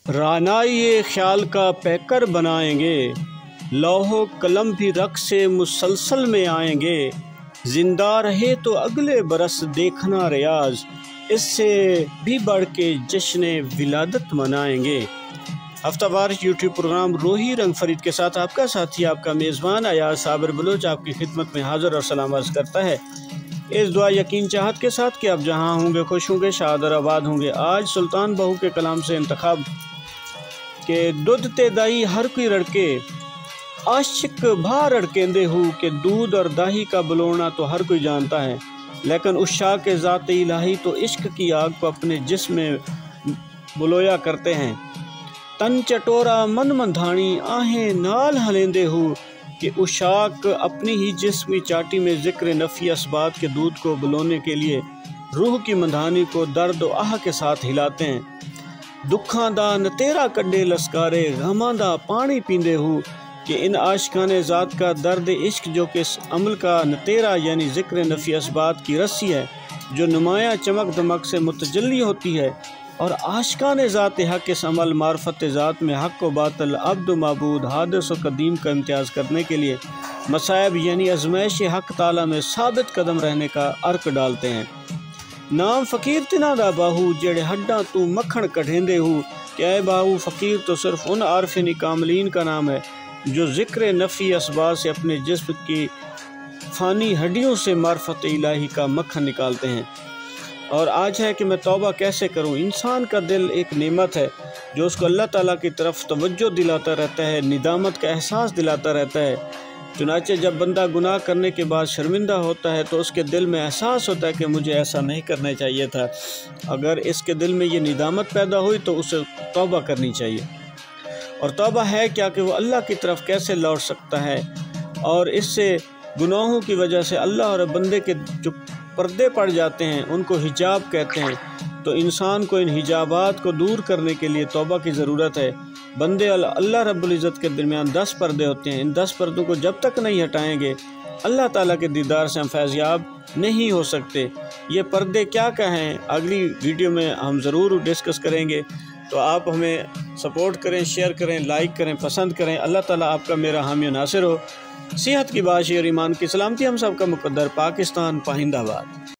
رانائی خیال کا پیکر بنائیں گے، لوح و قلم بھی رقص مسلسل میں آئیں گے۔ زندہ رہے تو اگلے برس دیکھنا ریاض، اس سے بھی بڑھ کے جشن ولادت منائیں گے۔ ہفتہ وار یوٹیوب پروگرام روحی رنگ فرید کے ساتھ آپ کا ساتھی، آپ کا میزبان ایاز صابر بلوچ آپ کی خدمت میں حاضر اور سلام عرض کرتا ہے، اس دعا یقین چاہت کے ساتھ کہ آپ جہاں ہوں گے خوش ہوں گے، شاد اور آباد ہوں گے۔ آج سلطان بہو کے کلام سے انتخاب کہ دودھ تے دائی ہر کوئی رڑکے، عاشق بھا رڑکیندے ہو کہ دودھ اور داہی کا بلونا تو ہر کوئی جانتا ہے، لیکن عشاق ذات الہی تو عشق کی آگ کو اپنے جسم میں بلویا کرتے ہیں۔ تن چٹورا من مندھانی آہیں نال ہلیندے ہو کہ عشاق اپنی ہی جسمی چاٹی میں ذکر نفی اسبات کے دودھ کو بلونے کے لیے روح کی مندھانی کو درد و آہ کے ساتھ ہلاتے ہیں۔ دکھاں دا نتیرا کڈے لسکارے، غماں دا پانی پیندے ہو کہ ان عاشقان ذات کا درد عشق جو کہ اس عمل کا نتیرا یعنی ذکر نفی اسبات کی رسی ہے جو نمایاں چمک دمک سے متجلی ہوتی ہے، اور عاشقان ذات حق اس عمل معرفت ذات میں حق و باطل، عبد و معبود، حادث و قدیم کا امتیاز کرنے کے لیے مصائب یعنی ازمائش حق تعالیٰ میں ثابت قدم رہنے کا عرق ڈالتے ہیں۔ نام فقیر تنا دا باہو جڑے ہڈاں تو مکھن کڈھیندے ہو کہ اے باہو، فقیر تو صرف ان عارفین کاملین کا نام ہے جو ذکر نفی اسباب سے اپنے جسم کی فانی ہڈیوں سے معرفت الہی کا مکھن نکالتے ہیں۔ اور آج ہے کہ میں توبہ کیسے کروں۔ انسان کا دل ایک نعمت ہے جو اس کو اللہ تعالیٰ کی طرف توجہ دلاتا رہتا ہے، ندامت کا احساس دلاتا رہتا ہے۔ چنانچہ جب بندہ گناہ کرنے کے بعد شرمندہ ہوتا ہے تو اس کے دل میں احساس ہوتا ہے کہ مجھے ایسا نہیں کرنا چاہیے تھا۔ اگر اس کے دل میں یہ ندامت پیدا ہوئی تو اسے توبہ کرنی چاہیے۔ اور توبہ ہے کیا کہ وہ اللہ کی طرف کیسے لوٹ سکتا ہے، اور اس سے گناہوں کی وجہ سے اللہ اور بندے کے جو پردے پڑ جاتے ہیں ان کو حجاب کہتے ہیں۔ تو انسان کو ان حجابات کو دور کرنے کے لیے توبہ کی ضرورت ہے۔ بندے اللہ رب العزت کے درمیان 10 پردے ہوتے ہیں، ان 10 پردوں کو جب تک نہیں ہٹائیں گے اللہ تعالیٰ کے دیدار سے ہم فیضیاب نہیں ہو سکتے۔ یہ پردے کیا ہیں اگلی ویڈیو میں ہم ضرور ڈسکس کریں گے، تو آپ ہمیں سپورٹ کریں، شیئر کریں، لائک کریں، پسند کریں۔ اللہ تعالیٰ آپ کا میرا حامی و ناصر ہو۔ صحت کی باشی اور ایمان کی سلامتی ہم سب کا مقدر۔ پاکستان پائندہ باد۔